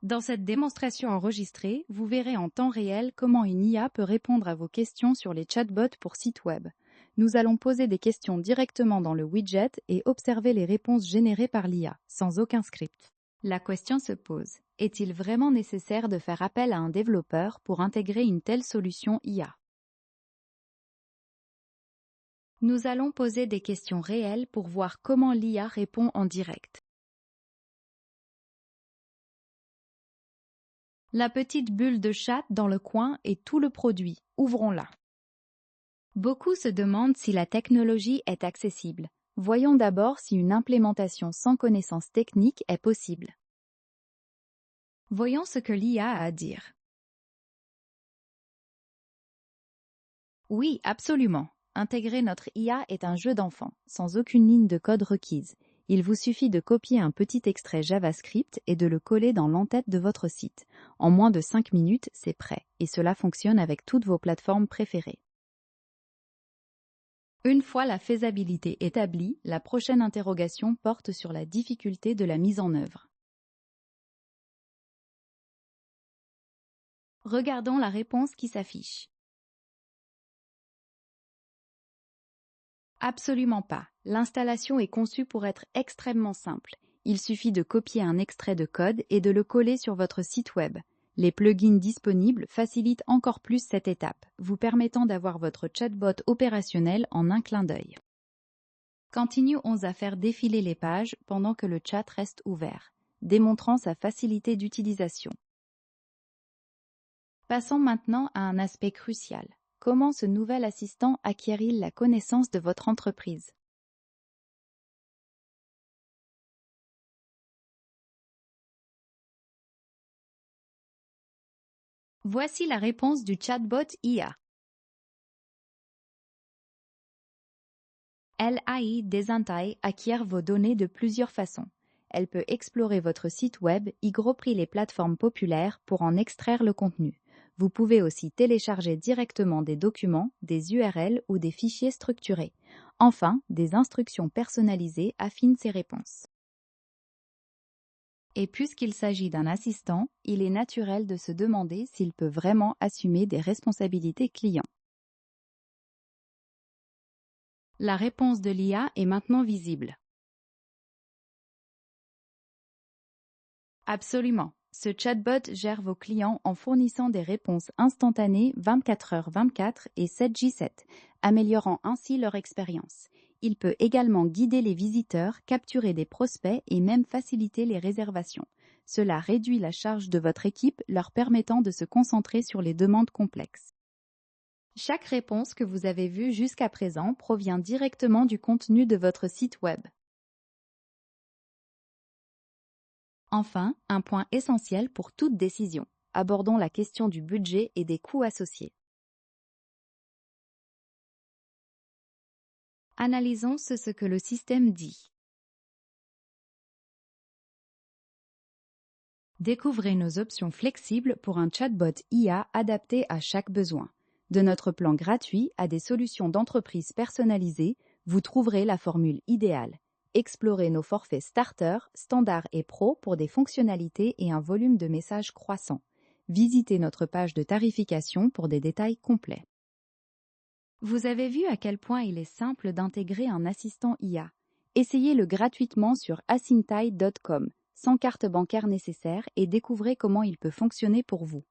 Dans cette démonstration enregistrée, vous verrez en temps réel comment une IA peut répondre à vos questions sur les chatbots pour sites web. Nous allons poser des questions directement dans le widget et observer les réponses générées par l'IA, sans aucun script. La question se pose, est-il vraiment nécessaire de faire appel à un développeur pour intégrer une telle solution IA? Nous allons poser des questions réelles pour voir comment l'IA répond en direct. La petite bulle de chat dans le coin est tout le produit. Ouvrons-la. Beaucoup se demandent si la technologie est accessible. Voyons d'abord si une implémentation sans connaissance technique est possible. Voyons ce que l'IA a à dire. Oui, absolument. Intégrer notre IA est un jeu d'enfant, sans aucune ligne de code requise. Il vous suffit de copier un petit extrait JavaScript et de le coller dans l'entête de votre site. En moins de 5 minutes, c'est prêt, et cela fonctionne avec toutes vos plateformes préférées. Une fois la faisabilité établie, la prochaine interrogation porte sur la difficulté de la mise en œuvre. Regardons la réponse qui s'affiche. Absolument pas. L'installation est conçue pour être extrêmement simple. Il suffit de copier un extrait de code et de le coller sur votre site web. Les plugins disponibles facilitent encore plus cette étape, vous permettant d'avoir votre chatbot opérationnel en un clin d'œil. Continuons à faire défiler les pages pendant que le chat reste ouvert, démontrant sa facilité d'utilisation. Passons maintenant à un aspect crucial. Comment ce nouvel assistant acquiert-il la connaissance de votre entreprise? Voici la réponse du chatbot IA. l'AI Desentai acquiert vos données de plusieurs façons. Elle peut explorer votre site web, y compris les plateformes populaires, pour en extraire le contenu. Vous pouvez aussi télécharger directement des documents, des URL ou des fichiers structurés. Enfin, des instructions personnalisées affinent ces réponses. Et puisqu'il s'agit d'un assistant, il est naturel de se demander s'il peut vraiment assumer des responsabilités clients. La réponse de l'IA est maintenant visible. Absolument. Ce chatbot gère vos clients en fournissant des réponses instantanées 24h/24 et 7j7, améliorant ainsi leur expérience. Il peut également guider les visiteurs, capturer des prospects et même faciliter les réservations. Cela réduit la charge de votre équipe, leur permettant de se concentrer sur les demandes complexes. Chaque réponse que vous avez vue jusqu'à présent provient directement du contenu de votre site web. Enfin, un point essentiel pour toute décision. Abordons la question du budget et des coûts associés. Analysons ce que le système dit. Découvrez nos options flexibles pour un chatbot IA adapté à chaque besoin. De notre plan gratuit à des solutions d'entreprise personnalisées, vous trouverez la formule idéale. Explorez nos forfaits Starter, Standard et Pro pour des fonctionnalités et un volume de messages croissant. Visitez notre page de tarification pour des détails complets. Vous avez vu à quel point il est simple d'intégrer un assistant IA. Essayez-le gratuitement sur asintai.com, sans carte bancaire nécessaire, et découvrez comment il peut fonctionner pour vous.